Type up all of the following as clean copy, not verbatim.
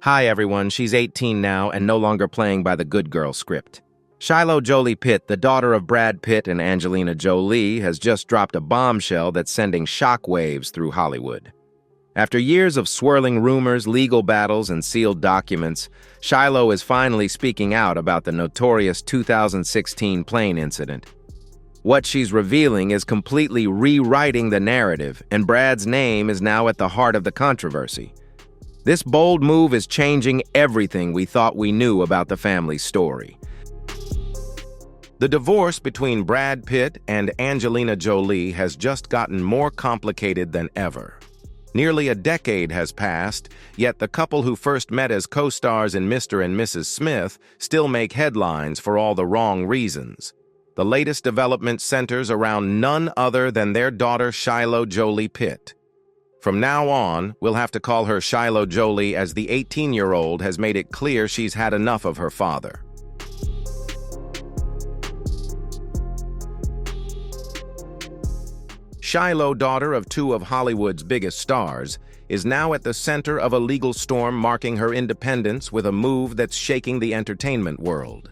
Hi everyone, she's 18 now and no longer playing by the good girl script. Shiloh Jolie-Pitt, the daughter of Brad Pitt and Angelina Jolie, has just dropped a bombshell that's sending shockwaves through Hollywood. After years of swirling rumors, legal battles, and sealed documents, Shiloh is finally speaking out about the notorious 2016 plane incident. What she's revealing is completely rewriting the narrative, and Brad's name is now at the heart of the controversy. This bold move is changing everything we thought we knew about the family's story. The divorce between Brad Pitt and Angelina Jolie has just gotten more complicated than ever. Nearly a decade has passed, yet the couple who first met as co-stars in Mr. and Mrs. Smith still make headlines for all the wrong reasons. The latest development centers around none other than their daughter Shiloh Jolie-Pitt. From now on, we'll have to call her Shiloh Jolie, as the 18-year-old has made it clear she's had enough of her father. Shiloh, daughter of two of Hollywood's biggest stars, is now at the center of a legal storm marking her independence with a move that's shaking the entertainment world.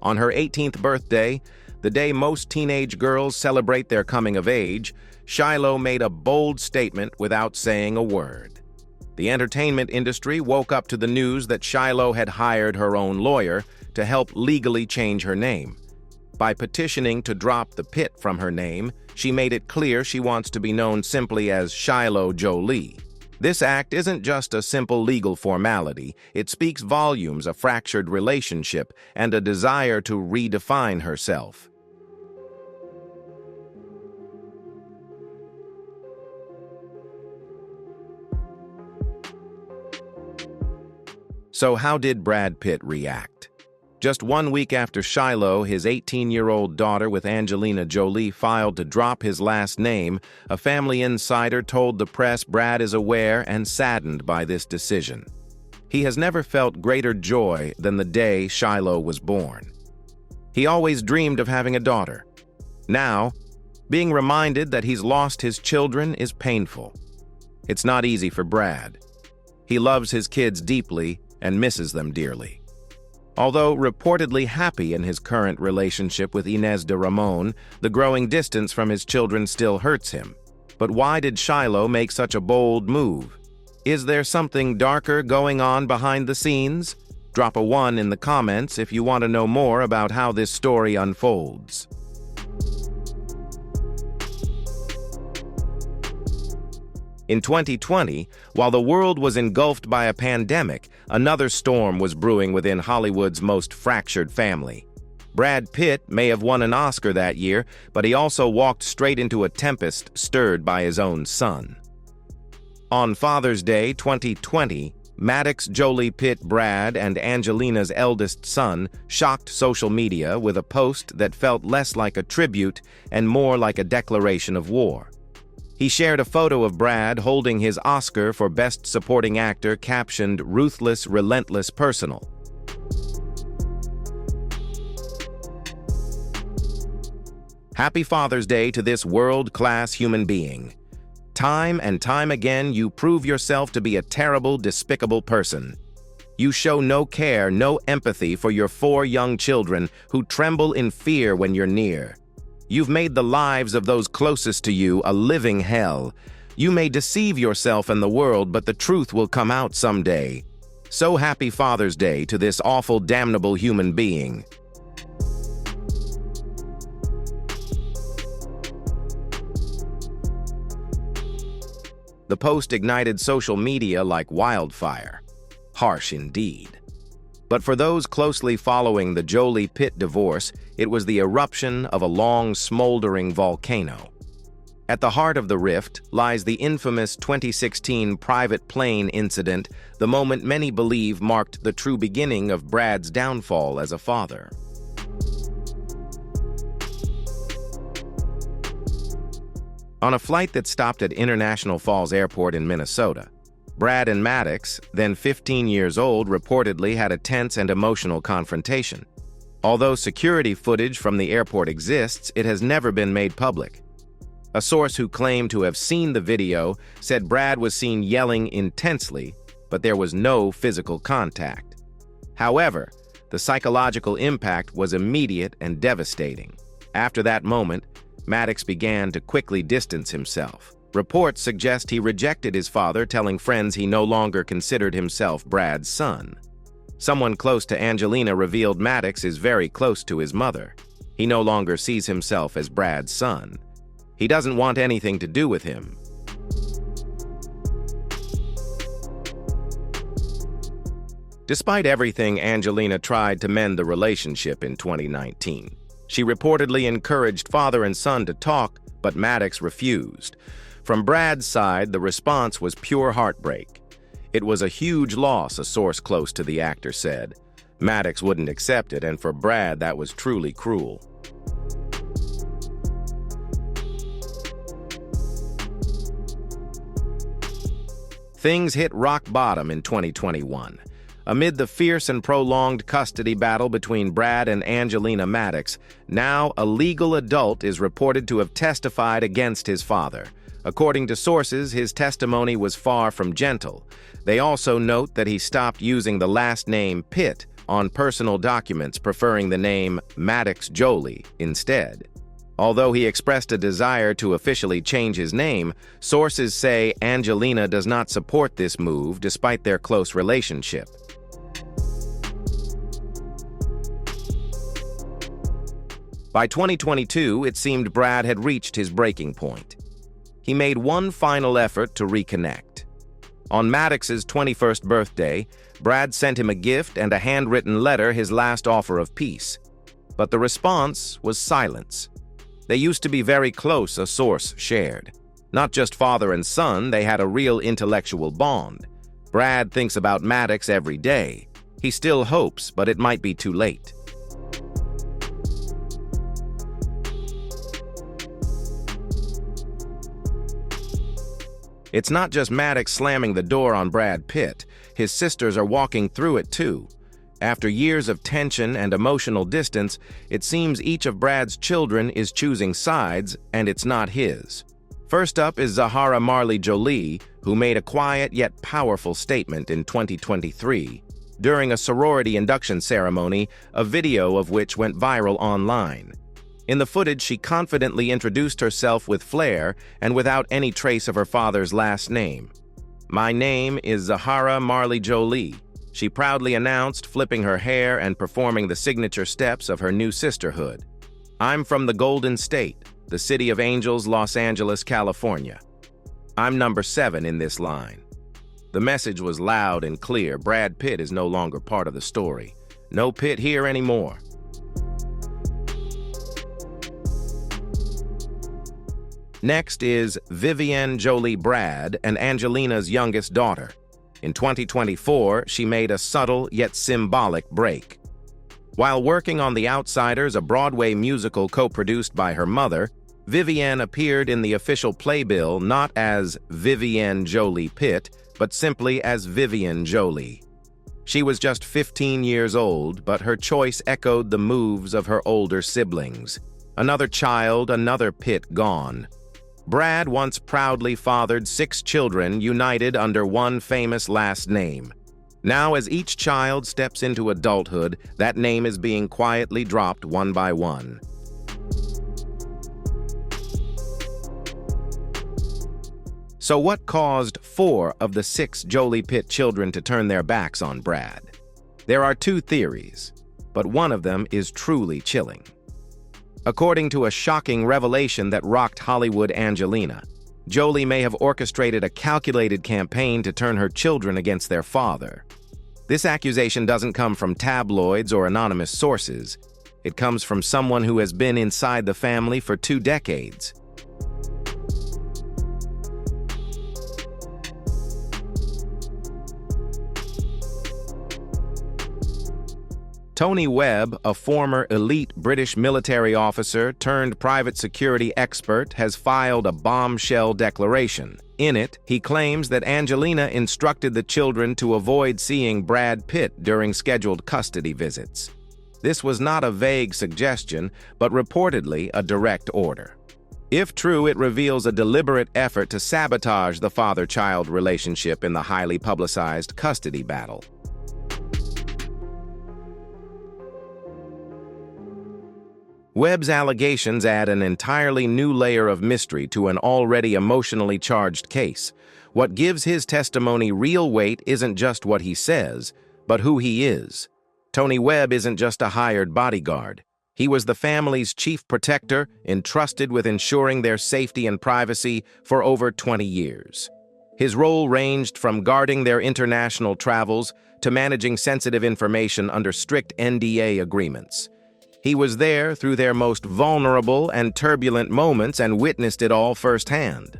On her 18th birthday, the day most teenage girls celebrate their coming of age, Shiloh made a bold statement without saying a word. The entertainment industry woke up to the news that Shiloh had hired her own lawyer to help legally change her name. By petitioning to drop the Pitt from her name, she made it clear she wants to be known simply as Shiloh Jolie. This act isn't just a simple legal formality, it speaks volumes of a fractured relationship and a desire to redefine herself. So how did Brad Pitt react? Just 1 week after Shiloh, his 18-year-old daughter with Angelina Jolie, filed to drop his last name, a family insider told the press Brad is aware and saddened by this decision. He has never felt greater joy than the day Shiloh was born. He always dreamed of having a daughter. Now, being reminded that he's lost his children is painful. It's not easy for Brad. He loves his kids deeply and misses them dearly. Although reportedly happy in his current relationship with Inez de Ramon, the growing distance from his children still hurts him. But why did Shiloh make such a bold move? Is there something darker going on behind the scenes? Drop a 1 in the comments if you want to know more about how this story unfolds. In 2020, while the world was engulfed by a pandemic, another storm was brewing within Hollywood's most fractured family. Brad Pitt may have won an Oscar that year, but he also walked straight into a tempest stirred by his own son. On Father's Day 2020, Maddox Jolie-Pitt, Brad and Angelina's eldest son, shocked social media with a post that felt less like a tribute and more like a declaration of war. He shared a photo of Brad holding his Oscar for Best Supporting Actor captioned "Ruthless, Relentless, Personal." Happy Father's Day to this world-class human being. Time and time again, you prove yourself to be a terrible, despicable person. You show no care, no empathy for your 4 young children who tremble in fear when you're near. You've made the lives of those closest to you a living hell. You may deceive yourself and the world, but the truth will come out someday. So happy Father's Day to this awful, damnable human being. The post ignited social media like wildfire. Harsh indeed. But for those closely following the Jolie-Pitt divorce, it was the eruption of a long, smoldering volcano. At the heart of the rift lies the infamous 2016 private plane incident, the moment many believe marked the true beginning of Brad's downfall as a father. On a flight that stopped at International Falls Airport in Minnesota, Brad and Maddox, then 15 years old, reportedly had a tense and emotional confrontation. Although security footage from the airport exists, it has never been made public. A source who claimed to have seen the video said Brad was seen yelling intensely, but there was no physical contact. However, the psychological impact was immediate and devastating. After that moment, Maddox began to quickly distance himself. Reports suggest he rejected his father, telling friends he no longer considered himself Brad's son. Someone close to Angelina revealed Maddox is very close to his mother. He no longer sees himself as Brad's son. He doesn't want anything to do with him. Despite everything, Angelina tried to mend the relationship in 2019. She reportedly encouraged father and son to talk, but Maddox refused. From Brad's side, the response was pure heartbreak. It was a huge loss, a source close to the actor said. Maddox wouldn't accept it, and for Brad, that was truly cruel. Things hit rock bottom in 2021. Amid the fierce and prolonged custody battle between Brad and Angelina Maddox, now a legal adult is reported to have testified against his father. According to sources, his testimony was far from gentle. They also note that he stopped using the last name Pitt on personal documents, preferring the name Maddox Jolie instead. Although he expressed a desire to officially change his name, sources say Angelina does not support this move despite their close relationship. By 2022, it seemed Brad had reached his breaking point. He made one final effort to reconnect. On Maddox's 21st birthday, Brad sent him a gift and a handwritten letter, his last offer of peace. But the response was silence. They used to be very close, a source shared. Not just father and son, they had a real intellectual bond. Brad thinks about Maddox every day. He still hopes, but it might be too late. It's not just Maddox slamming the door on Brad Pitt. His sisters are walking through it too. After years of tension and emotional distance, it seems each of Brad's children is choosing sides, and it's not his. First up is Zahara Marley Jolie, who made a quiet yet powerful statement in 2023 during a sorority induction ceremony, a video of which went viral online. In the footage, she confidently introduced herself with flair and without any trace of her father's last name. "My name is Zahara Marley Jolie," she proudly announced, flipping her hair and performing the signature steps of her new sisterhood. "I'm from the Golden State, the City of Angels, Los Angeles, California. I'm number 7 in this line." The message was loud and clear. Brad Pitt is no longer part of the story. No Pitt here anymore. Next is Vivienne Jolie Brad and Angelina's youngest daughter. In 2024, she made a subtle yet symbolic break. While working on The Outsiders, a Broadway musical co-produced by her mother, Vivienne appeared in the official playbill not as Vivienne Jolie-Pitt, but simply as Vivienne Jolie. She was just 15 years old, but her choice echoed the moves of her older siblings. Another child, another Pitt gone. Brad once proudly fathered 6 children united under one famous last name. Now, as each child steps into adulthood, that name is being quietly dropped one by one. So what caused 4 of the 6 Jolie-Pitt children to turn their backs on Brad? There are 2 theories, but one of them is truly chilling. According to a shocking revelation that rocked Hollywood, Angelina, Jolie may have orchestrated a calculated campaign to turn her children against their father. This accusation doesn't come from tabloids or anonymous sources. It comes from someone who has been inside the family for 2 decades. Tony Webb, a former elite British military officer turned private security expert, has filed a bombshell declaration. In it, he claims that Angelina instructed the children to avoid seeing Brad Pitt during scheduled custody visits. This was not a vague suggestion, but reportedly a direct order. If true, it reveals a deliberate effort to sabotage the father-child relationship in the highly publicized custody battle. Webb's allegations add an entirely new layer of mystery to an already emotionally charged case. What gives his testimony real weight isn't just what he says, but who he is. Tony Webb isn't just a hired bodyguard. He was the family's chief protector, entrusted with ensuring their safety and privacy for over 20 years. His role ranged from guarding their international travels to managing sensitive information under strict NDA agreements. He was there through their most vulnerable and turbulent moments and witnessed it all firsthand.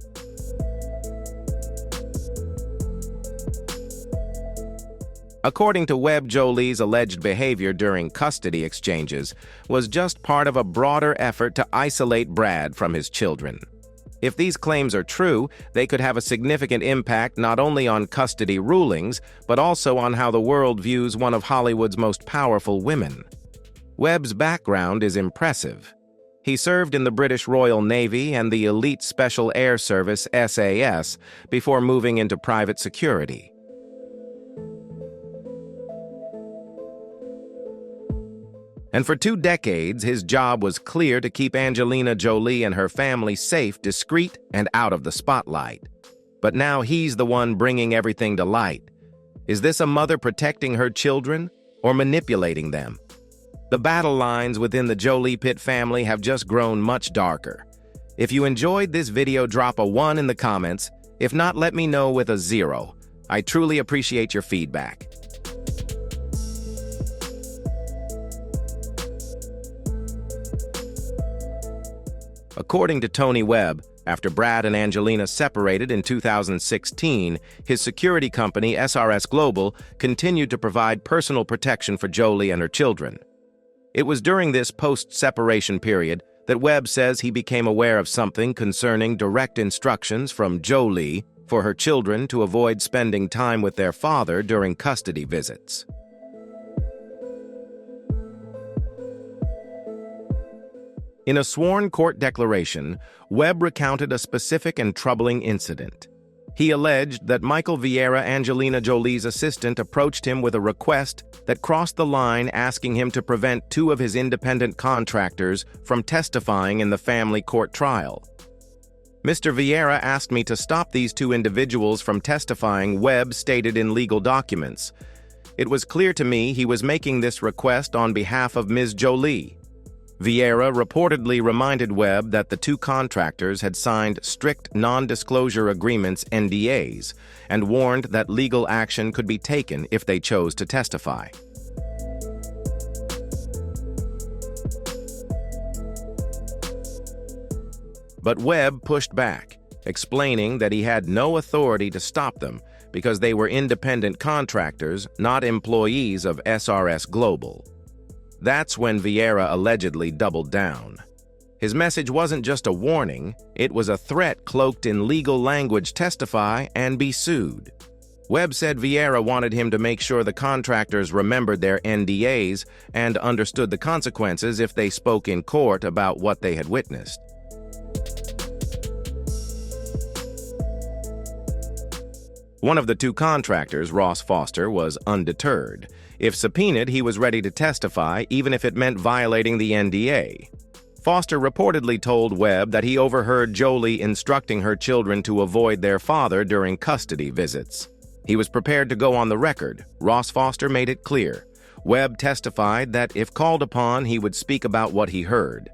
According to Webb, Jolie's alleged behavior during custody exchanges was just part of a broader effort to isolate Brad from his children. If these claims are true, they could have a significant impact not only on custody rulings, but also on how the world views one of Hollywood's most powerful women. Webb's background is impressive. He served in the British Royal Navy and the elite Special Air Service SAS before moving into private security. And for 2 decades, his job was clear to keep Angelina Jolie and her family safe, discreet, and out of the spotlight. But now he's the one bringing everything to light. Is this a mother protecting her children or manipulating them? The battle lines within the Jolie-Pitt family have just grown much darker. If you enjoyed this video, drop a 1 in the comments. If not, let me know with a 0. I truly appreciate your feedback. According to Tony Webb, after Brad and Angelina separated in 2016, his security company, SRS Global, continued to provide personal protection for Jolie and her children. It was during this post-separation period that Webb says he became aware of something concerning direct instructions from Jolie for her children to avoid spending time with their father during custody visits. In a sworn court declaration, Webb recounted a specific and troubling incident. He alleged that Michael Vieira, Angelina Jolie's assistant, approached him with a request that crossed the line, asking him to prevent 2 of his independent contractors from testifying in the family court trial. Mr. Vieira asked me to stop these 2 individuals from testifying, Webb stated in legal documents. It was clear to me he was making this request on behalf of Ms. Jolie. Vieira reportedly reminded Webb that the 2 contractors had signed strict non-disclosure agreements, NDAs, and warned that legal action could be taken if they chose to testify. But Webb pushed back, explaining that he had no authority to stop them because they were independent contractors, not employees of SRS Global. That's when Vieira allegedly doubled down. His message wasn't just a warning, it was a threat cloaked in legal language: testify and be sued. Webb said Vieira wanted him to make sure the contractors remembered their NDAs and understood the consequences if they spoke in court about what they had witnessed. One of the 2 contractors, Ross Foster, was undeterred. If subpoenaed, he was ready to testify, even if it meant violating the NDA. Foster reportedly told Webb that he overheard Jolie instructing her children to avoid their father during custody visits. He was prepared to go on the record. Ross Foster made it clear. Webb testified that if called upon, he would speak about what he heard.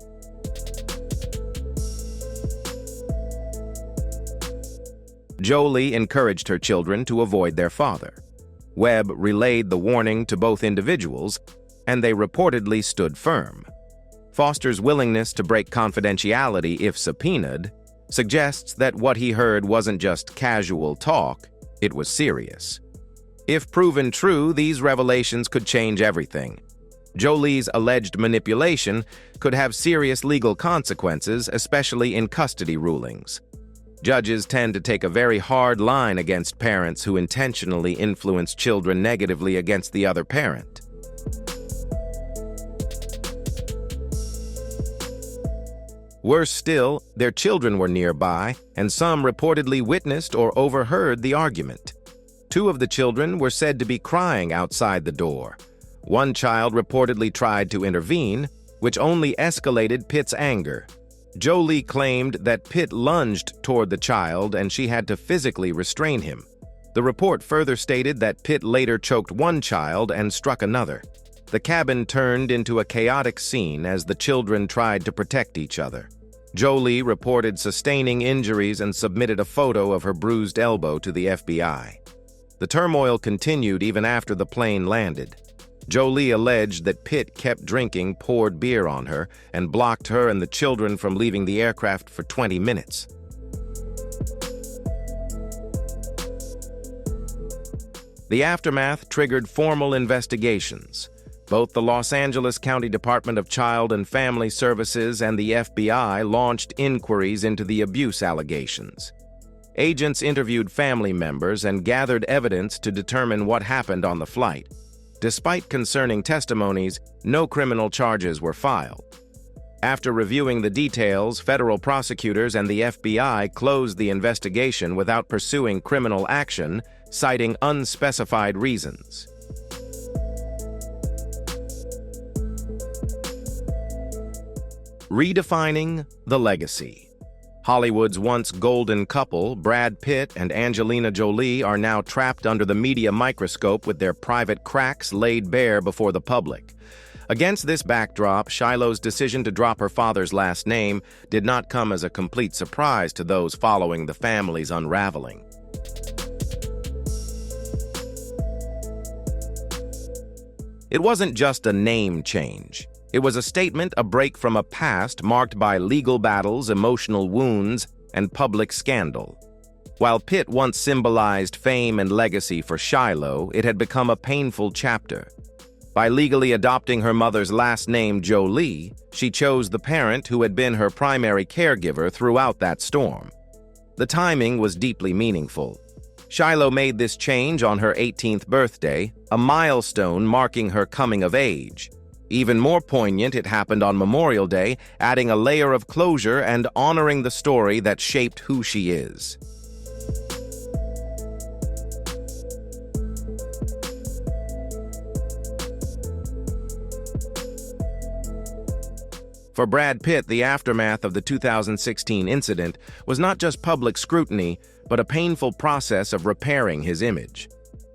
Jolie encouraged her children to avoid their father. Webb relayed the warning to both individuals, and they reportedly stood firm. Foster's willingness to break confidentiality if subpoenaed suggests that what he heard wasn't just casual talk, it was serious. If proven true, these revelations could change everything. Jolie's alleged manipulation could have serious legal consequences, especially in custody rulings. Judges tend to take a very hard line against parents who intentionally influence children negatively against the other parent. Worse still, their children were nearby, and some reportedly witnessed or overheard the argument. Two of the children were said to be crying outside the door. One child reportedly tried to intervene, which only escalated Pitt's anger. Jolie claimed that Pitt lunged toward the child and she had to physically restrain him. The report further stated that Pitt later choked one child and struck another. The cabin turned into a chaotic scene as the children tried to protect each other. Jolie reported sustaining injuries and submitted a photo of her bruised elbow to the FBI. The turmoil continued even after the plane landed. Jolie alleged that Pitt kept drinking poured beer on her and blocked her and the children from leaving the aircraft for 20 minutes. The aftermath triggered formal investigations. Both the Los Angeles County Department of Child and Family Services and the FBI launched inquiries into the abuse allegations. Agents interviewed family members and gathered evidence to determine what happened on the flight. Despite concerning testimonies, no criminal charges were filed. After reviewing the details, federal prosecutors and the FBI closed the investigation without pursuing criminal action, citing unspecified reasons. Redefining the legacy. Hollywood's once golden couple, Brad Pitt and Angelina Jolie, are now trapped under the media microscope with their private cracks laid bare before the public. Against this backdrop, Shiloh's decision to drop her father's last name did not come as a complete surprise to those following the family's unraveling. It wasn't just a name change. It was a statement, a break from a past marked by legal battles, emotional wounds, and public scandal. While Pitt once symbolized fame and legacy for Shiloh, it had become a painful chapter. By legally adopting her mother's last name, Jolie, she chose the parent who had been her primary caregiver throughout that storm. The timing was deeply meaningful. Shiloh made this change on her 18th birthday, a milestone marking her coming of age. Even more poignant, it happened on Memorial Day, adding a layer of closure and honoring the story that shaped who she is. For Brad Pitt, the aftermath of the 2016 incident was not just public scrutiny, but a painful process of repairing his image.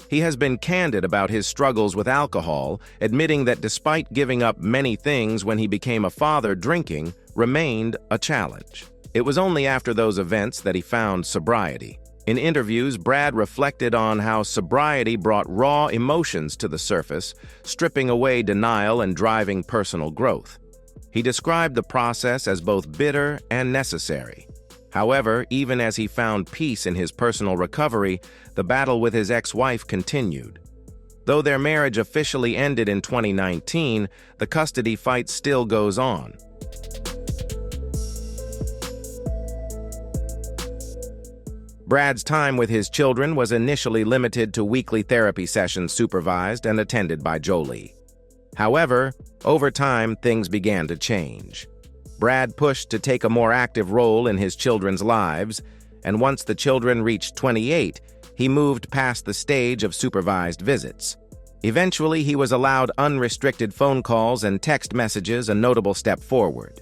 He has been candid about his struggles with alcohol, admitting that despite giving up many things when he became a father, drinking remained a challenge. It was only after those events that he found sobriety. In interviews, Brad reflected on how sobriety brought raw emotions to the surface, stripping away denial and driving personal growth. He described the process as both bitter and necessary. However, even as he found peace in his personal recovery, the battle with his ex-wife continued. Though their marriage officially ended in 2019, the custody fight still goes on. Brad's time with his children was initially limited to weekly therapy sessions supervised and attended by Jolie. However, over time, things began to change. Brad pushed to take a more active role in his children's lives, and once the children reached 28, he moved past the stage of supervised visits. Eventually, he was allowed unrestricted phone calls and text messages, a notable step forward.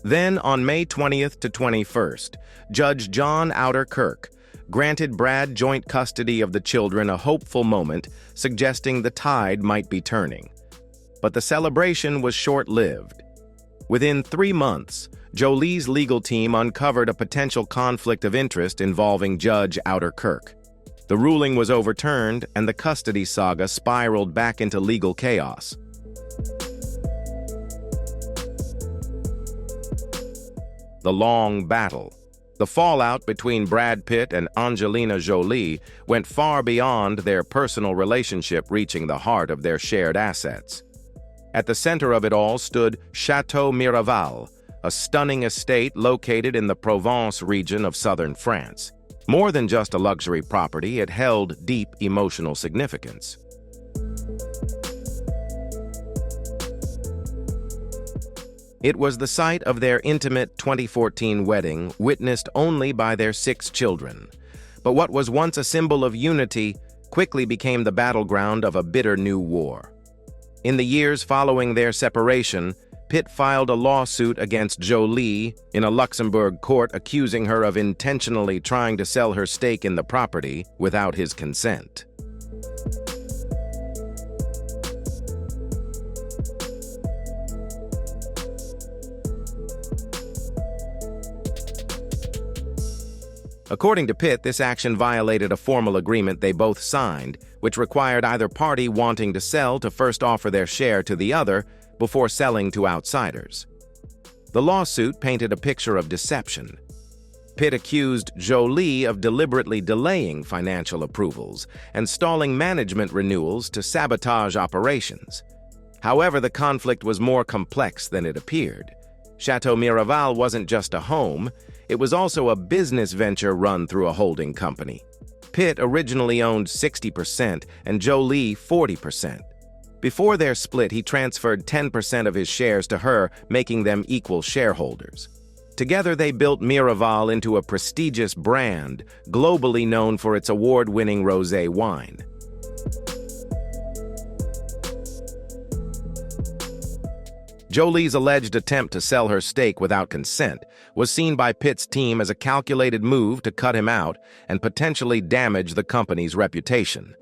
Then, on May 20th to 21st, Judge John Outer Kirk granted Brad joint custody of the children, a hopeful moment, suggesting the tide might be turning. But the celebration was short-lived. Within 3 months, Jolie's legal team uncovered a potential conflict of interest involving Judge Outer Kirk. The ruling was overturned, and the custody saga spiraled back into legal chaos. The long battle. The fallout between Brad Pitt and Angelina Jolie went far beyond their personal relationship, reaching the heart of their shared assets. At the center of it all stood Chateau Miraval, a stunning estate located in the Provence region of southern France. More than just a luxury property, it held deep emotional significance. It was the site of their intimate 2014 wedding, witnessed only by their 6 children. But what was once a symbol of unity quickly became the battleground of a bitter new war. In the years following their separation, Pitt filed a lawsuit against Jolie in a Luxembourg court, accusing her of intentionally trying to sell her stake in the property without his consent. According to Pitt, this action violated a formal agreement they both signed, which required either party wanting to sell to first offer their share to the other before selling to outsiders. The lawsuit painted a picture of deception. Pitt accused Jolie of deliberately delaying financial approvals and stalling management renewals to sabotage operations. However, the conflict was more complex than it appeared. Chateau Miraval wasn't just a home, it was also a business venture run through a holding company. Pitt originally owned 60% and Jolie 40%. Before their split, he transferred 10% of his shares to her, making them equal shareholders. Together, they built Miraval into a prestigious brand, globally known for its award-winning rosé wine. Jolie's alleged attempt to sell her stake without consent was seen by Pitt's team as a calculated move to cut him out and potentially damage the company's reputation.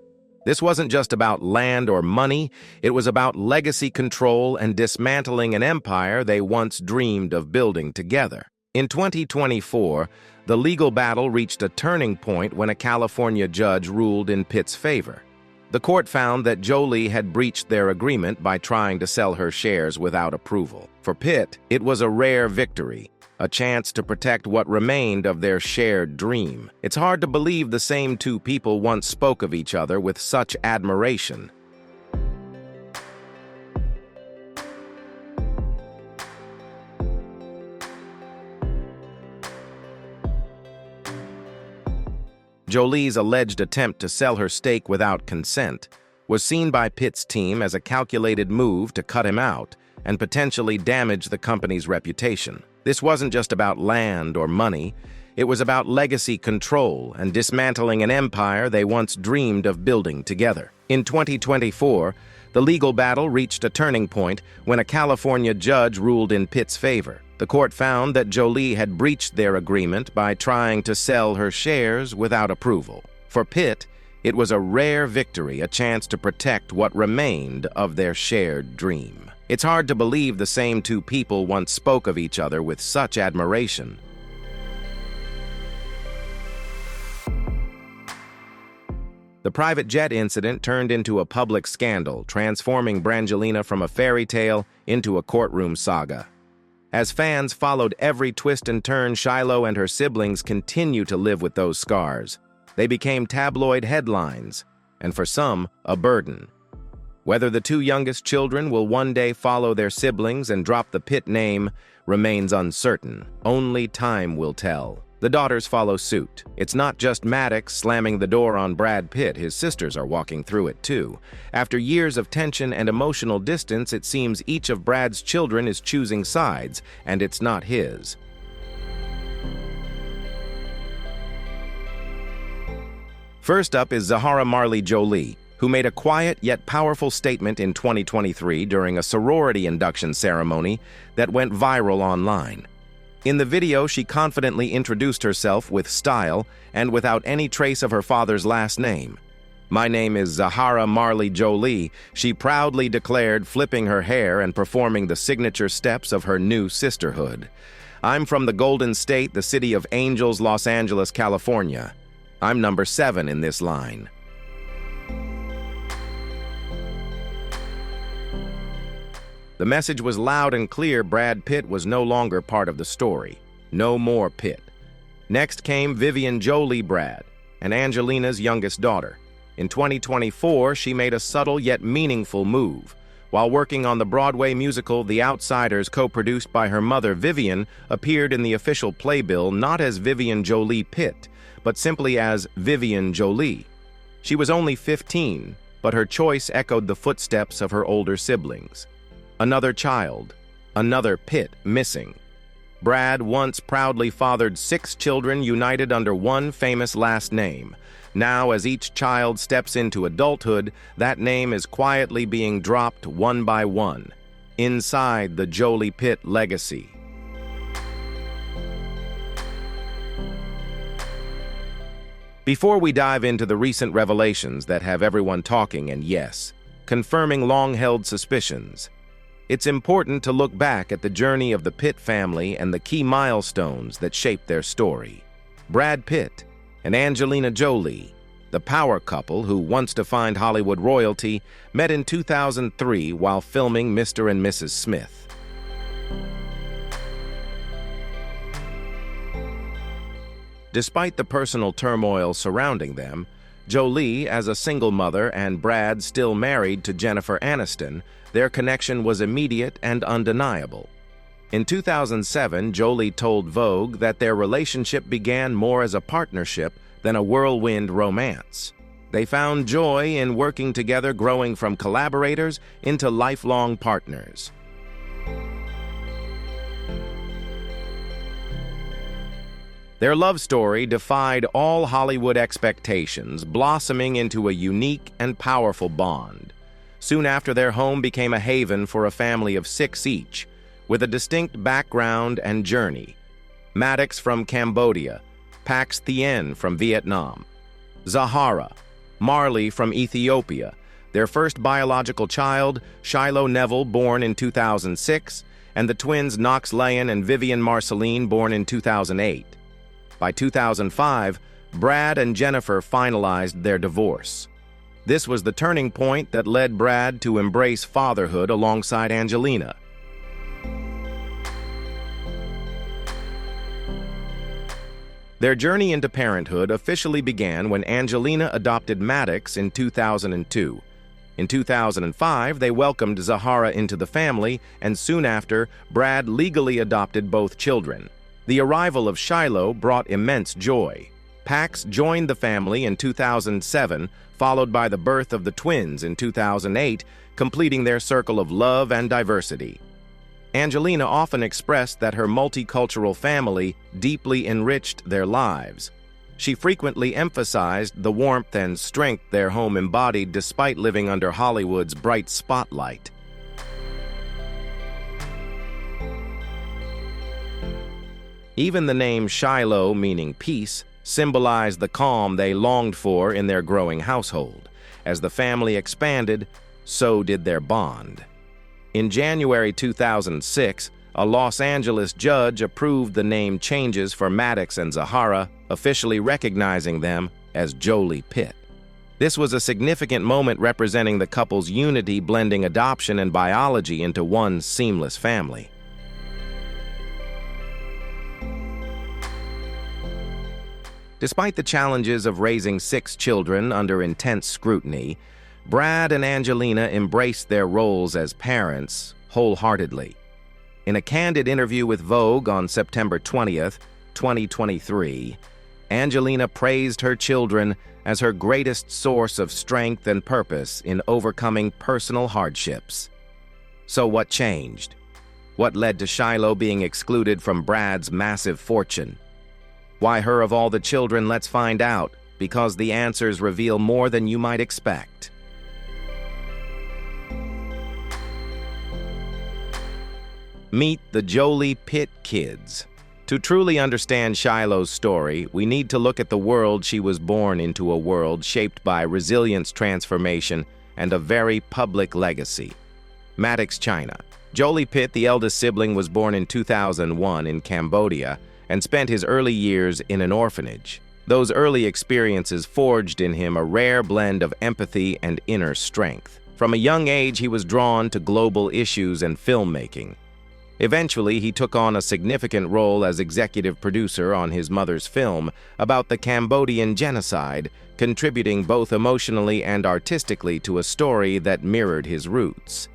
This wasn't just about land or money, it was about legacy control and dismantling an empire they once dreamed of building together. In 2024, the legal battle reached a turning point when a California judge ruled in Pitt's favor. The court found that Jolie had breached their agreement by trying to sell her shares without approval. For Pitt, it was a rare victory, a chance to protect what remained of their shared dream. It's hard to believe the same two people once spoke of each other with such admiration. Jolie's alleged attempt to sell her stake without consent was seen by Pitt's team as a calculated move to cut him out and potentially damage the company's reputation. This wasn't just about land or money, it was about legacy control and dismantling an empire they once dreamed of building together. In 2024, the legal battle reached a turning point when a California judge ruled in Pitt's favor. The court found that Jolie had breached their agreement by trying to sell her shares without approval. For Pitt, it was a rare victory, a chance to protect what remained of their shared dream. It's hard to believe the same two people once spoke of each other with such admiration. The private jet incident turned into a public scandal, transforming Angelina from a fairy tale into a courtroom saga. As fans followed every twist and turn, Shiloh and her siblings continue to live with those scars. They became tabloid headlines, and for some, a burden. Whether the two youngest children will one day follow their siblings and drop the Pitt name remains uncertain. Only time will tell. The daughters follow suit. It's not just Maddox slamming the door on Brad Pitt, his sisters are walking through it too. After years of tension and emotional distance, it seems each of Brad's children is choosing sides, and it's not his. First up is Zahara Marley Jolie, who made a quiet yet powerful statement in 2023 during a sorority induction ceremony that went viral online. In the video, she confidently introduced herself with style and without any trace of her father's last name. "My name is Zahara Marley Jolie," she proudly declared, flipping her hair and performing the signature steps of her new sisterhood. "I'm from the Golden State, the city of Angels, Los Angeles, California. I'm number 7 in this line." The message was loud and clear. Brad Pitt was no longer part of the story. No more Pitt. Next came Vivian Jolie Brad, and Angelina's youngest daughter. In 2024, she made a subtle yet meaningful move. While working on the Broadway musical The Outsiders, co-produced by her mother Vivian, appeared in the official playbill not as Vivian Jolie-Pitt, but simply as Vivian Jolie. She was only 15, but her choice echoed the footsteps of her older siblings. Another child, Another Pitt missing. Brad once proudly fathered 6 children united under one famous last name. Now, as each child steps into adulthood, that name is quietly being dropped one by one, inside the Jolie-Pitt legacy. Before we dive into the recent revelations that have everyone talking and, yes, confirming long-held suspicions, it's important to look back at the journey of the Pitt family and the key milestones that shaped their story. Brad Pitt and Angelina Jolie, the power couple who once defined Hollywood royalty, met in 2003 while filming Mr. and Mrs. Smith. Despite the personal turmoil surrounding them, Jolie as a single mother and Brad still married to Jennifer Aniston, their connection was immediate and undeniable. In 2007, Jolie told Vogue that their relationship began more as a partnership than a whirlwind romance. They found joy in working together, growing from collaborators into lifelong partners. Their love story defied all Hollywood expectations, blossoming into a unique and powerful bond. Soon after, their home became a haven for a family of 6 each, with a distinct background and journey. Maddox from Cambodia, Pax Thien from Vietnam, Zahara, Marley from Ethiopia, their first biological child, Shiloh Neville, born in 2006, and the twins Knox Leon and Vivian Marceline, born in 2008. By 2005, Brad and Jennifer finalized their divorce. This was the turning point that led Brad to embrace fatherhood alongside Angelina. Their journey into parenthood officially began when Angelina adopted Maddox in 2002. In 2005, they welcomed Zahara into the family, and soon after, Brad legally adopted both children. The arrival of Shiloh brought immense joy. Pax joined the family in 2007, followed by the birth of the twins in 2008, completing their circle of love and diversity. Angelina often expressed that her multicultural family deeply enriched their lives. She frequently emphasized the warmth and strength their home embodied despite living under Hollywood's bright spotlight. Even the name Shiloh, meaning peace, symbolized the calm they longed for in their growing household. As the family expanded, so did their bond. In January 2006, a Los Angeles judge approved the name changes for Maddox and Zahara, officially recognizing them as Jolie-Pitt. This was a significant moment representing the couple's unity, blending adoption and biology into one seamless family. Despite the challenges of raising 6 children under intense scrutiny, Brad and Angelina embraced their roles as parents wholeheartedly. In a candid interview with Vogue on September 20th, 2023, Angelina praised her children as her greatest source of strength and purpose in overcoming personal hardships. So what changed? What led to Shiloh being excluded from Brad's massive fortune? Why her of all the children? Let's find out, because the answers reveal more than you might expect. Meet the Jolie-Pitt kids. To truly understand Shiloh's story, we need to look at the world she was born into, a world shaped by resilience, transformation, and a very public legacy. Maddox, China. Jolie-Pitt, the eldest sibling, was born in 2001 in Cambodia and spent his early years in an orphanage. Those early experiences forged in him a rare blend of empathy and inner strength. From a young age, he was drawn to global issues and filmmaking. Eventually, he took on a significant role as executive producer on his mother's film about the Cambodian genocide, contributing both emotionally and artistically to a story that mirrored his roots.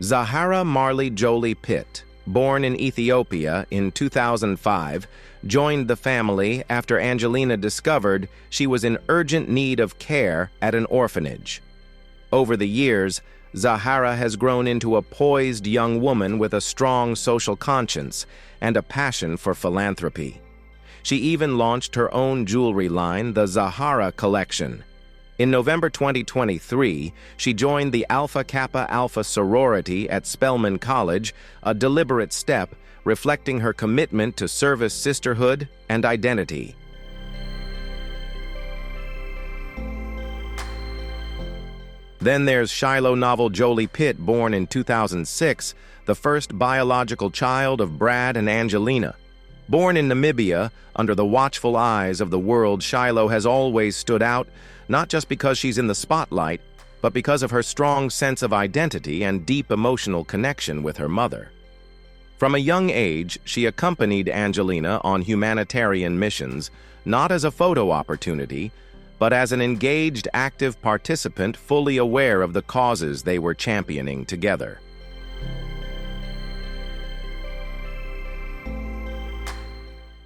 Zahara Marley Jolie-Pitt, born in Ethiopia in 2005, joined the family after Angelina discovered she was in urgent need of care at an orphanage. Over the years, Zahara has grown into a poised young woman with a strong social conscience and a passion for philanthropy. She even launched her own jewelry line, the Zahara Collection. In November 2023, she joined the Alpha Kappa Alpha sorority at Spelman College, a deliberate step reflecting her commitment to service, sisterhood, and identity. Then there's Shiloh Jolie-Pitt, born in 2006, the first biological child of Brad and Angelina. Born in Namibia, under the watchful eyes of the world, Shiloh has always stood out, not just because she's in the spotlight, but because of her strong sense of identity and deep emotional connection with her mother. From a young age, she accompanied Angelina on humanitarian missions, not as a photo opportunity, but as an engaged, active participant fully aware of the causes they were championing together.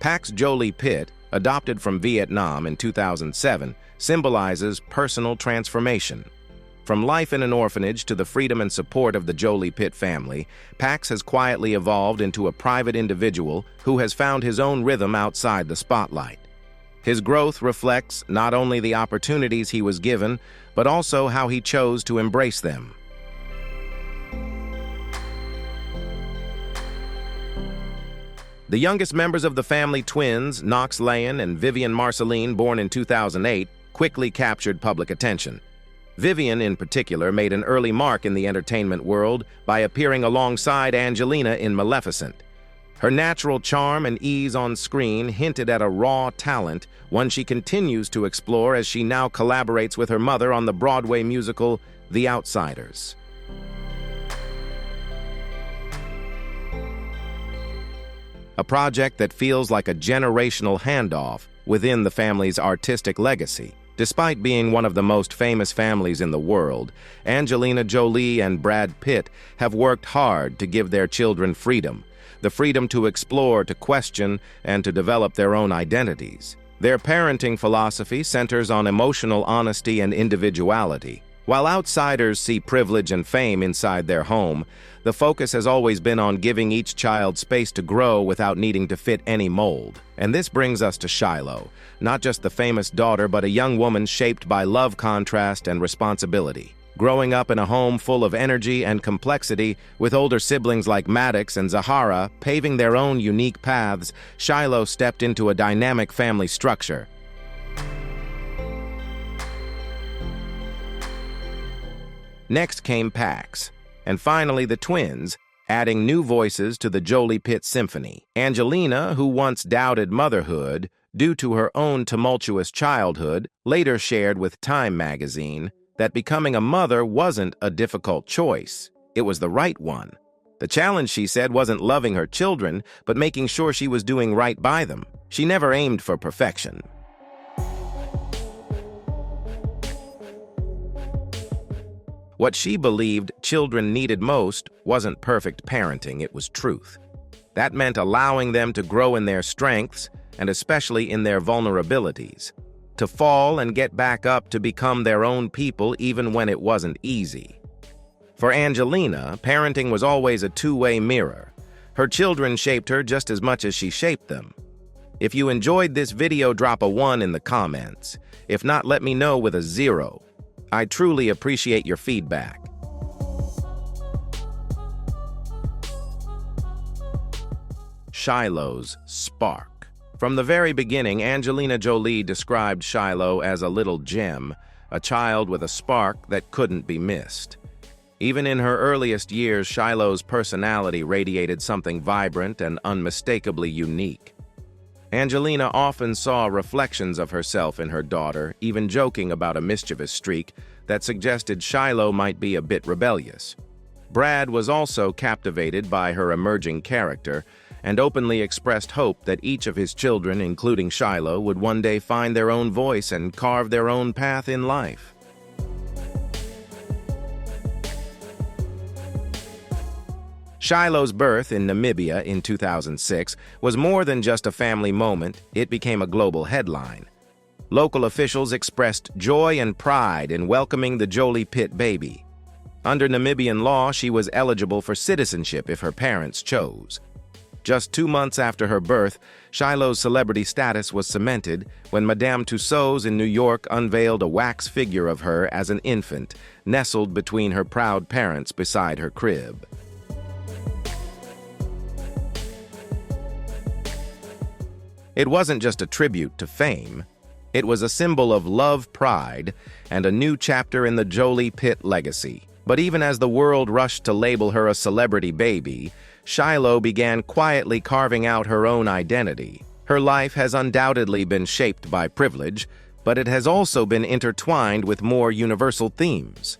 Pax Jolie-Pitt, adopted from Vietnam in 2007, symbolizes personal transformation. From life in an orphanage to the freedom and support of the Jolie-Pitt family, Pax has quietly evolved into a private individual who has found his own rhythm outside the spotlight. His growth reflects not only the opportunities he was given, but also how he chose to embrace them. The youngest members of the family, twins, Knox Layan and Vivian Marceline, born in 2008, quickly captured public attention. Vivian, in particular, made an early mark in the entertainment world by appearing alongside Angelina in Maleficent. Her natural charm and ease on screen hinted at a raw talent, one she continues to explore as she now collaborates with her mother on the Broadway musical The Outsiders. A project that feels like a generational handoff within the family's artistic legacy. Despite being one of the most famous families in the world, Angelina Jolie and Brad Pitt have worked hard to give their children freedom. The freedom to explore, to question, and to develop their own identities. Their parenting philosophy centers on emotional honesty and individuality. While outsiders see privilege and fame inside their home, the focus has always been on giving each child space to grow without needing to fit any mold. And this brings us to Shiloh, not just the famous daughter, but a young woman shaped by love, contrast, and responsibility. Growing up in a home full of energy and complexity, with older siblings like Maddox and Zahara paving their own unique paths, Shiloh stepped into a dynamic family structure. Next came Pax, and finally the twins, adding new voices to the Jolie-Pitt symphony. Angelina, who once doubted motherhood due to her own tumultuous childhood, later shared with Time magazine that becoming a mother wasn't a difficult choice. It was the right one. The challenge, she said, wasn't loving her children, but making sure she was doing right by them. She never aimed for perfection. What she believed children needed most wasn't perfect parenting, it was truth. That meant allowing them to grow in their strengths, and especially in their vulnerabilities. To fall and get back up to become their own people even when it wasn't easy. For Angelina, parenting was always a two-way mirror. Her children shaped her just as much as she shaped them. If you enjoyed this video, drop a 1 in the comments. If not, let me know with a 0. I truly appreciate your feedback. Shiloh's spark. From the very beginning, Angelina Jolie described Shiloh as a little gem, a child with a spark that couldn't be missed. Even in her earliest years, Shiloh's personality radiated something vibrant and unmistakably unique. Angelina often saw reflections of herself in her daughter, even joking about a mischievous streak that suggested Shiloh might be a bit rebellious. Brad was also captivated by her emerging character and openly expressed hope that each of his children, including Shiloh, would one day find their own voice and carve their own path in life. Shiloh's birth in Namibia in 2006 was more than just a family moment, it became a global headline. Local officials expressed joy and pride in welcoming the Jolie-Pitt baby. Under Namibian law, she was eligible for citizenship if her parents chose. Just 2 months after her birth, Shiloh's celebrity status was cemented when Madame Tussauds in New York unveiled a wax figure of her as an infant, nestled between her proud parents beside her crib. It wasn't just a tribute to fame. It was a symbol of love, pride, and a new chapter in the Jolie-Pitt legacy. But even as the world rushed to label her a celebrity baby, Shiloh began quietly carving out her own identity. Her life has undoubtedly been shaped by privilege, but it has also been intertwined with more universal themes.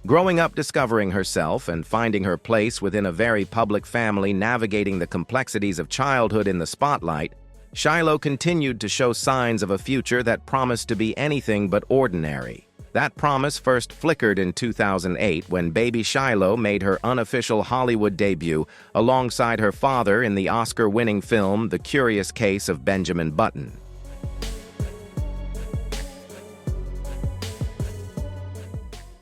Growing up discovering herself and finding her place within a very public family navigating the complexities of childhood in the spotlight, Shiloh continued to show signs of a future that promised to be anything but ordinary. That promise first flickered in 2008 when baby Shiloh made her unofficial Hollywood debut alongside her father in the Oscar-winning film The Curious Case of Benjamin Button.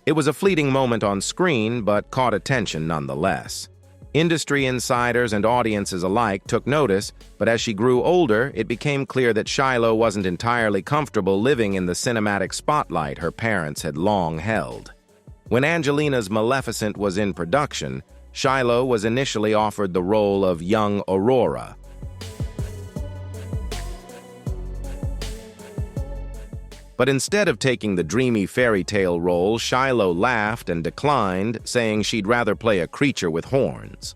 It was a fleeting moment on screen, but caught attention nonetheless. Industry insiders and audiences alike took notice, but as she grew older, it became clear that Shiloh wasn't entirely comfortable living in the cinematic spotlight her parents had long held. When Angelina's Maleficent was in production, Shiloh was initially offered the role of young Aurora. But instead of taking the dreamy fairy tale role, Shiloh laughed and declined, saying she'd rather play a creature with horns.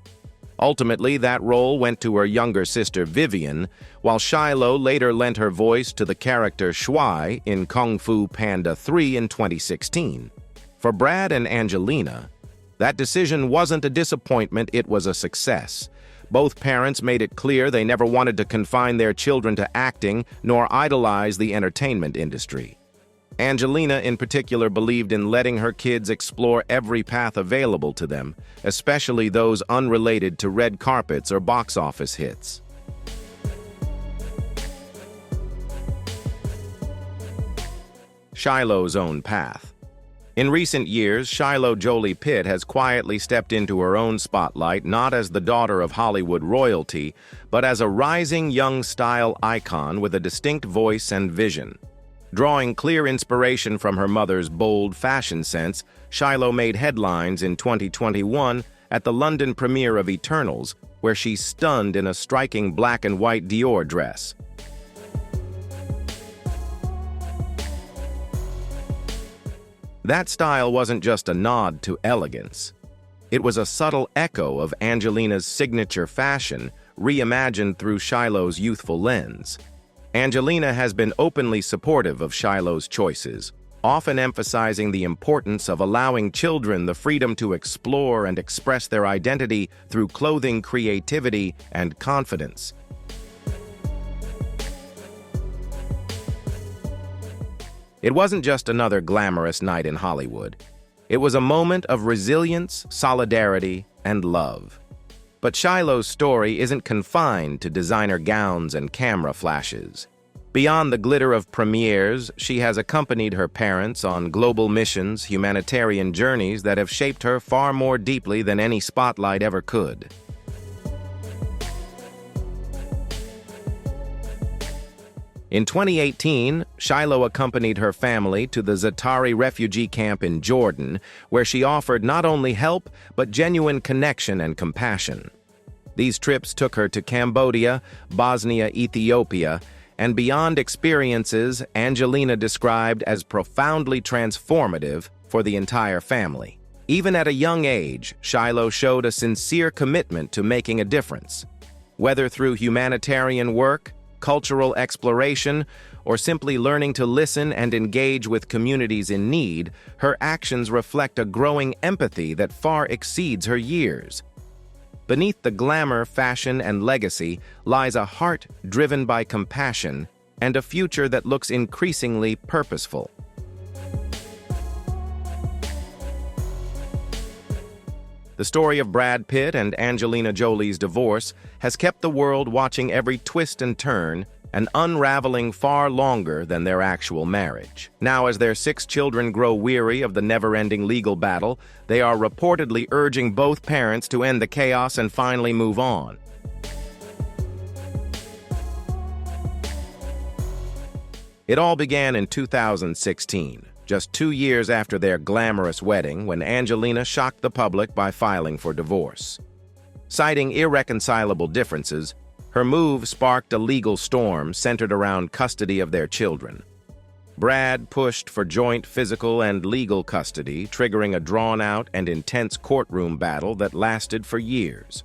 Ultimately, that role went to her younger sister Vivian, while Shiloh later lent her voice to the character Shui in Kung Fu Panda 3 in 2016. For Brad and Angelina, that decision wasn't a disappointment, it was a success. Both parents made it clear they never wanted to confine their children to acting nor idolize the entertainment industry. Angelina, in particular, believed in letting her kids explore every path available to them, especially those unrelated to red carpets or box office hits. Shiloh's own path. In recent years, Shiloh Jolie-Pitt has quietly stepped into her own spotlight not as the daughter of Hollywood royalty, but as a rising young style icon with a distinct voice and vision. Drawing clear inspiration from her mother's bold fashion sense, Shiloh made headlines in 2021 at the London premiere of Eternals, where she stunned in a striking black and white Dior dress. That style wasn't just a nod to elegance. It was a subtle echo of Angelina's signature fashion, reimagined through Shiloh's youthful lens. Angelina has been openly supportive of Shiloh's choices, often emphasizing the importance of allowing children the freedom to explore and express their identity through clothing, creativity, and confidence. It wasn't just another glamorous night in Hollywood. It was a moment of resilience, solidarity, and love. But Shiloh's story isn't confined to designer gowns and camera flashes. Beyond the glitter of premieres, she has accompanied her parents on global missions, humanitarian journeys that have shaped her far more deeply than any spotlight ever could. In 2018, Shiloh accompanied her family to the Zaatari refugee camp in Jordan, where she offered not only help, but genuine connection and compassion. These trips took her to Cambodia, Bosnia, Ethiopia, and beyond experiences Angelina described as profoundly transformative for the entire family. Even at a young age, Shiloh showed a sincere commitment to making a difference. Whether through humanitarian work, cultural exploration, or simply learning to listen and engage with communities in need, her actions reflect a growing empathy that far exceeds her years. Beneath the glamour, fashion, and legacy lies a heart driven by compassion and a future that looks increasingly purposeful. The story of Brad Pitt and Angelina Jolie's divorce has kept the world watching every twist and turn and unraveling far longer than their actual marriage. Now, as their 6 children grow weary of the never-ending legal battle, they are reportedly urging both parents to end the chaos and finally move on. It all began in 2016, just 2 years after their glamorous wedding, when Angelina shocked the public by filing for divorce. Citing irreconcilable differences, her move sparked a legal storm centered around custody of their children. Brad pushed for joint physical and legal custody, triggering a drawn-out and intense courtroom battle that lasted for years.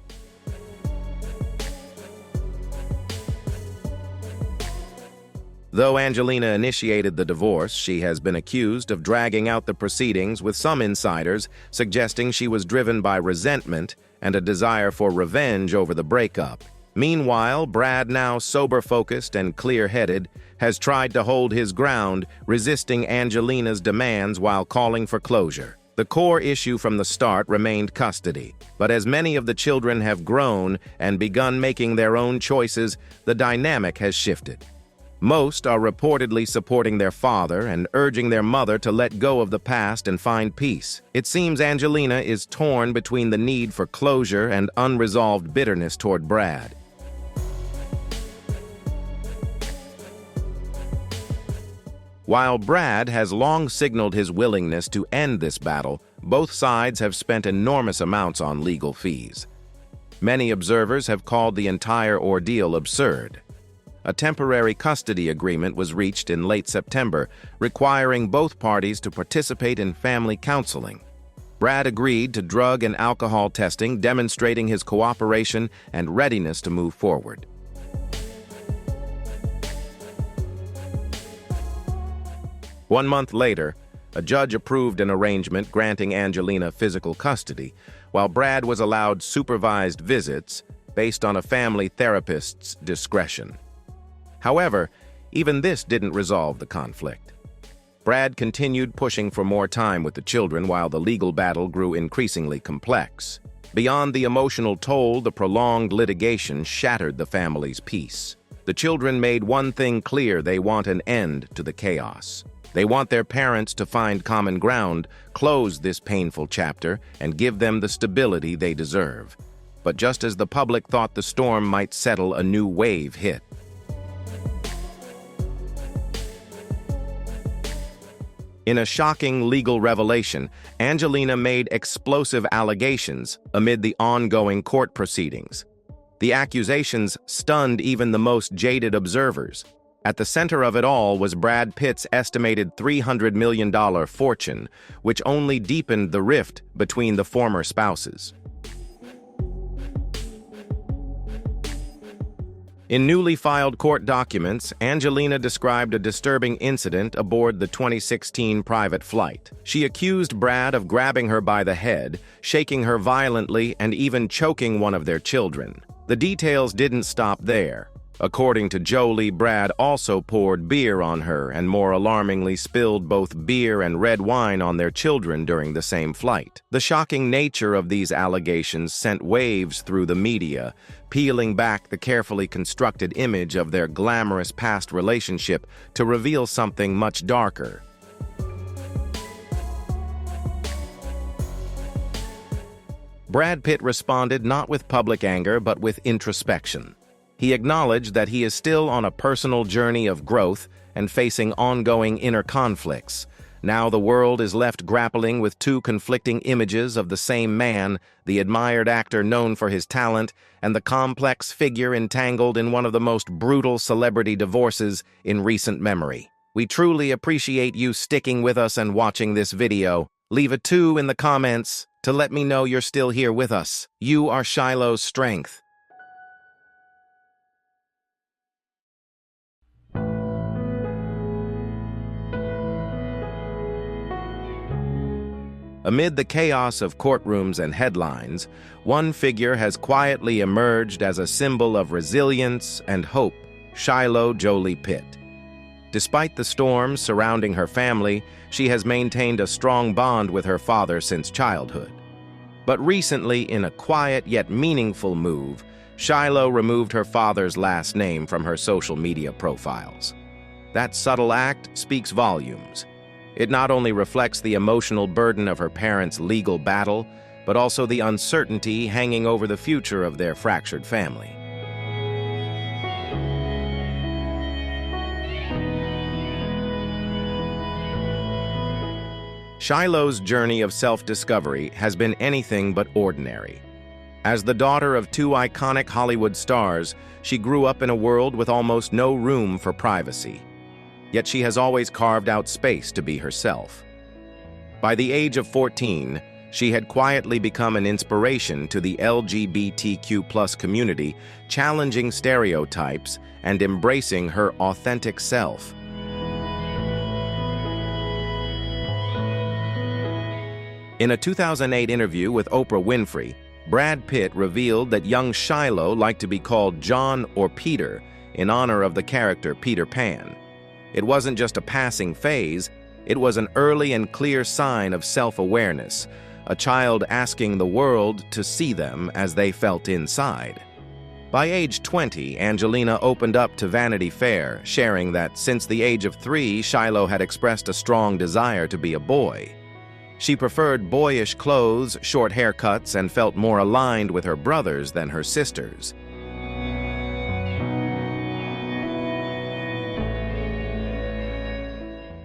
Though Angelina initiated the divorce, she has been accused of dragging out the proceedings, with some insiders suggesting she was driven by resentment and a desire for revenge over the breakup. Meanwhile, Brad, now sober-focused and clear-headed, has tried to hold his ground, resisting Angelina's demands while calling for closure. The core issue from the start remained custody, but as many of the children have grown and begun making their own choices, the dynamic has shifted. Most are reportedly supporting their father and urging their mother to let go of the past and find peace. It seems Angelina is torn between the need for closure and unresolved bitterness toward Brad. While Brad has long signaled his willingness to end this battle, both sides have spent enormous amounts on legal fees. Many observers have called the entire ordeal absurd. A temporary custody agreement was reached in late September, requiring both parties to participate in family counseling. Brad agreed to drug and alcohol testing, demonstrating his cooperation and readiness to move forward. One month later, a judge approved an arrangement granting Angelina physical custody, while Brad was allowed supervised visits based on a family therapist's discretion. However, even this didn't resolve the conflict. Brad continued pushing for more time with the children while the legal battle grew increasingly complex. Beyond the emotional toll, the prolonged litigation shattered the family's peace. The children made one thing clear: they want an end to the chaos. They want their parents to find common ground, close this painful chapter, and give them the stability they deserve. But just as the public thought the storm might settle, a new wave hit. In a shocking legal revelation, Angelina made explosive allegations amid the ongoing court proceedings. The accusations stunned even the most jaded observers. At the center of it all was Brad Pitt's estimated $300 million fortune, which only deepened the rift between the former spouses. In newly filed court documents, Angelina described a disturbing incident aboard the 2016 private flight. She accused Brad of grabbing her by the head, shaking her violently, and even choking one of their children. The details didn't stop there. According to Jolie, Brad also poured beer on her and, more alarmingly, spilled both beer and red wine on their children during the same flight. The shocking nature of these allegations sent waves through the media, peeling back the carefully constructed image of their glamorous past relationship to reveal something much darker. Brad Pitt responded not with public anger but with introspection. He acknowledged that he is still on a personal journey of growth and facing ongoing inner conflicts. Now the world is left grappling with two conflicting images of the same man, the admired actor known for his talent, and the complex figure entangled in one of the most brutal celebrity divorces in recent memory. We truly appreciate you sticking with us and watching this video. Leave a 2 in the comments to let me know you're still here with us. You are Shiloh's strength. Amid the chaos of courtrooms and headlines, one figure has quietly emerged as a symbol of resilience and hope: Shiloh Jolie-Pitt. Despite the storms surrounding her family, she has maintained a strong bond with her father since childhood. But recently, in a quiet yet meaningful move, Shiloh removed her father's last name from her social media profiles. That subtle act speaks volumes. It not only reflects the emotional burden of her parents' legal battle, but also the uncertainty hanging over the future of their fractured family. Shiloh's journey of self-discovery has been anything but ordinary. As the daughter of two iconic Hollywood stars, she grew up in a world with almost no room for privacy. Yet she has always carved out space to be herself. By the age of 14, she had quietly become an inspiration to the LGBTQ+ community, challenging stereotypes and embracing her authentic self. In a 2008 interview with Oprah Winfrey, Brad Pitt revealed that young Shiloh liked to be called John or Peter in honor of the character Peter Pan. It wasn't just a passing phase, it was an early and clear sign of self-awareness, a child asking the world to see them as they felt inside. By age 20, Angelina opened up to Vanity Fair, sharing that since the age of 3, Shiloh had expressed a strong desire to be a boy. She preferred boyish clothes, short haircuts, and felt more aligned with her brothers than her sisters.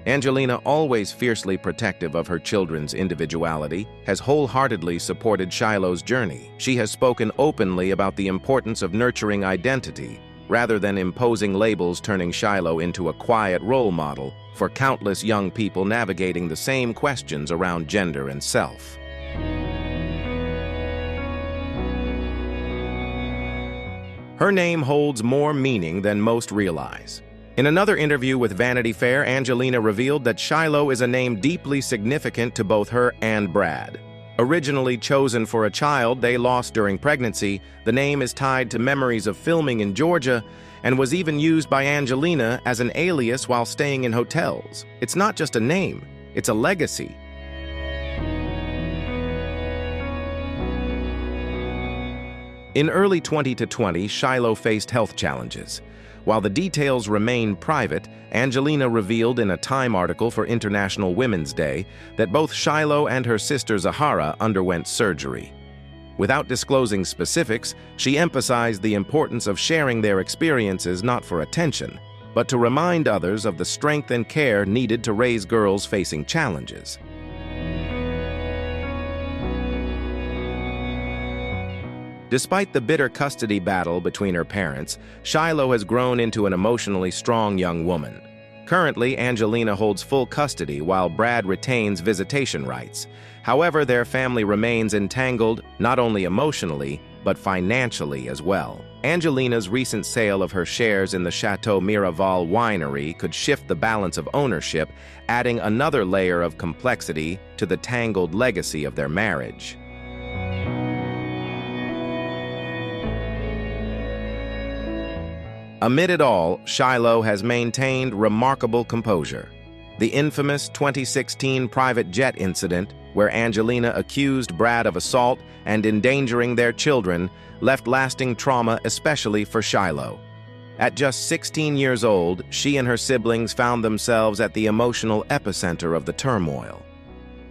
Angelina, always fiercely protective of her children's individuality, has wholeheartedly supported Shiloh's journey. She has spoken openly about the importance of nurturing identity, rather than imposing labels, turning Shiloh into a quiet role model for countless young people navigating the same questions around gender and self. Her name holds more meaning than most realize. In another interview with Vanity Fair, Angelina revealed that Shiloh is a name deeply significant to both her and Brad. Originally chosen for a child they lost during pregnancy, the name is tied to memories of filming in Georgia and was even used by Angelina as an alias while staying in hotels. It's not just a name, it's a legacy. In early 2020, Shiloh faced health challenges. While the details remain private, Angelina revealed in a Time article for International Women's Day that both Shiloh and her sister Zahara underwent surgery. Without disclosing specifics, she emphasized the importance of sharing their experiences not for attention, but to remind others of the strength and care needed to raise girls facing challenges. Despite the bitter custody battle between her parents, Shiloh has grown into an emotionally strong young woman. Currently, Angelina holds full custody while Brad retains visitation rights. However, their family remains entangled not only emotionally, but financially as well. Angelina's recent sale of her shares in the Chateau Miraval winery could shift the balance of ownership, adding another layer of complexity to the tangled legacy of their marriage. Amid it all, Shiloh has maintained remarkable composure. The infamous 2016 private jet incident, where Angelina accused Brad of assault and endangering their children, left lasting trauma especially for Shiloh. At just 16 years old, she and her siblings found themselves at the emotional epicenter of the turmoil.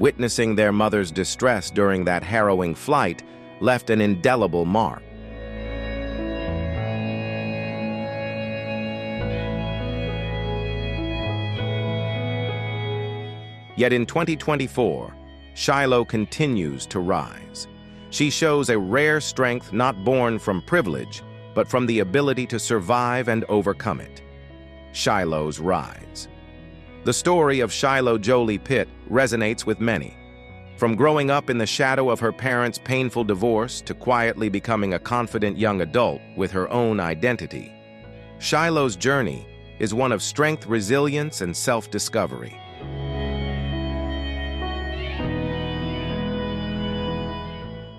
Witnessing their mother's distress during that harrowing flight left an indelible mark. Yet in 2024, Shiloh continues to rise. She shows a rare strength not born from privilege, but from the ability to survive and overcome it. Shiloh's rise. The story of Shiloh Jolie-Pitt resonates with many. From growing up in the shadow of her parents' painful divorce to quietly becoming a confident young adult with her own identity, Shiloh's journey is one of strength, resilience, and self-discovery.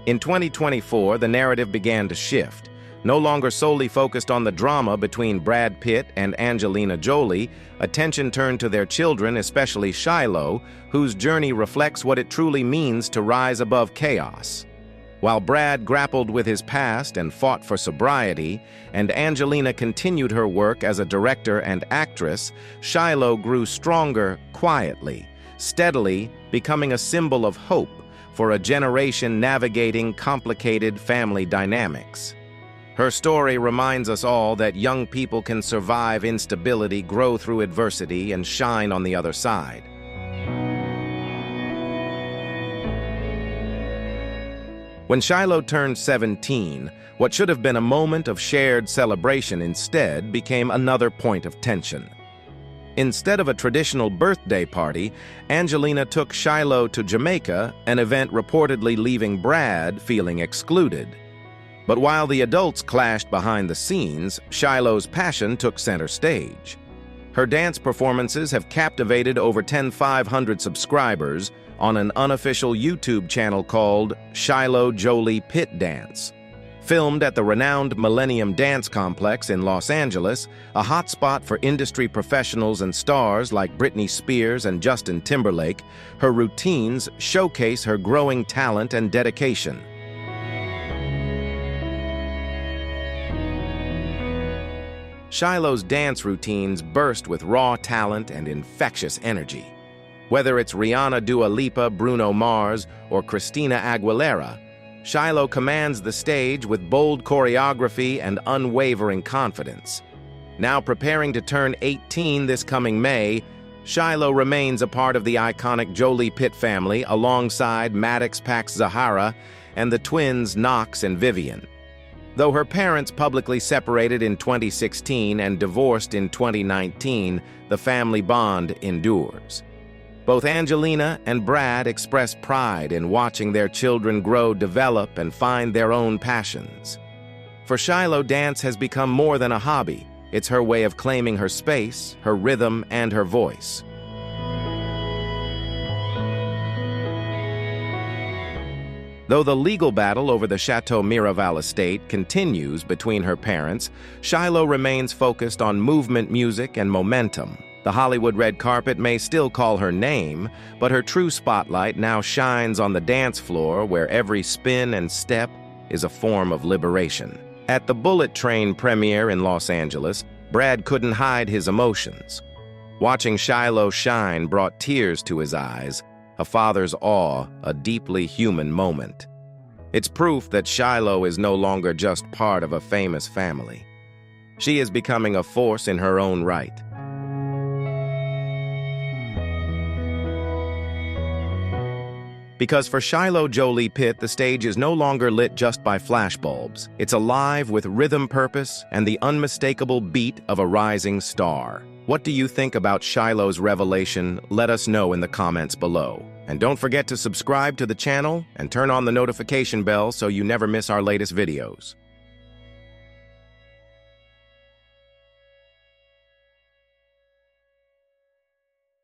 In 2024, the narrative began to shift. No longer solely focused on the drama between Brad Pitt and Angelina Jolie, attention turned to their children, especially Shiloh, whose journey reflects what it truly means to rise above chaos. While Brad grappled with his past and fought for sobriety, and Angelina continued her work as a director and actress, Shiloh grew stronger quietly, steadily becoming a symbol of hope for a generation navigating complicated family dynamics. Her story reminds us all that young people can survive instability, grow through adversity, and shine on the other side. When Shiloh turned 17, what should have been a moment of shared celebration instead became another point of tension. Instead of a traditional birthday party, Angelina took Shiloh to Jamaica, an event reportedly leaving Brad feeling excluded. But while the adults clashed behind the scenes, Shiloh's passion took center stage. Her dance performances have captivated over 10,500 subscribers on an unofficial YouTube channel called Shiloh Jolie-Pitt Dance. Filmed at the renowned Millennium Dance Complex in Los Angeles, a hotspot for industry professionals and stars like Britney Spears and Justin Timberlake, her routines showcase her growing talent and dedication. Shiloh's dance routines burst with raw talent and infectious energy. Whether it's Rihanna, Dua Lipa, Bruno Mars, or Christina Aguilera, Shiloh commands the stage with bold choreography and unwavering confidence. Now preparing to turn 18 this coming May, Shiloh remains a part of the iconic Jolie-Pitt family alongside Maddox Pax Zahara and the twins Knox and Vivian. Though her parents publicly separated in 2016 and divorced in 2019, the family bond endures. Both Angelina and Brad express pride in watching their children grow, develop, and find their own passions. For Shiloh, dance has become more than a hobby. It's her way of claiming her space, her rhythm, and her voice. Though the legal battle over the Chateau Miraval estate continues between her parents, Shiloh remains focused on movement, music, and momentum. The Hollywood red carpet may still call her name, but her true spotlight now shines on the dance floor where every spin and step is a form of liberation. At the Bullet Train premiere in Los Angeles, Brad couldn't hide his emotions. Watching Shiloh shine brought tears to his eyes, a father's awe, a deeply human moment. It's proof that Shiloh is no longer just part of a famous family. She is becoming a force in her own right. Because for Shiloh Jolie-Pitt, the stage is no longer lit just by flashbulbs. It's alive with rhythm, purpose, and the unmistakable beat of a rising star. What do you think about Shiloh's revelation? Let us know in the comments below. And don't forget to subscribe to the channel and turn on the notification bell so you never miss our latest videos.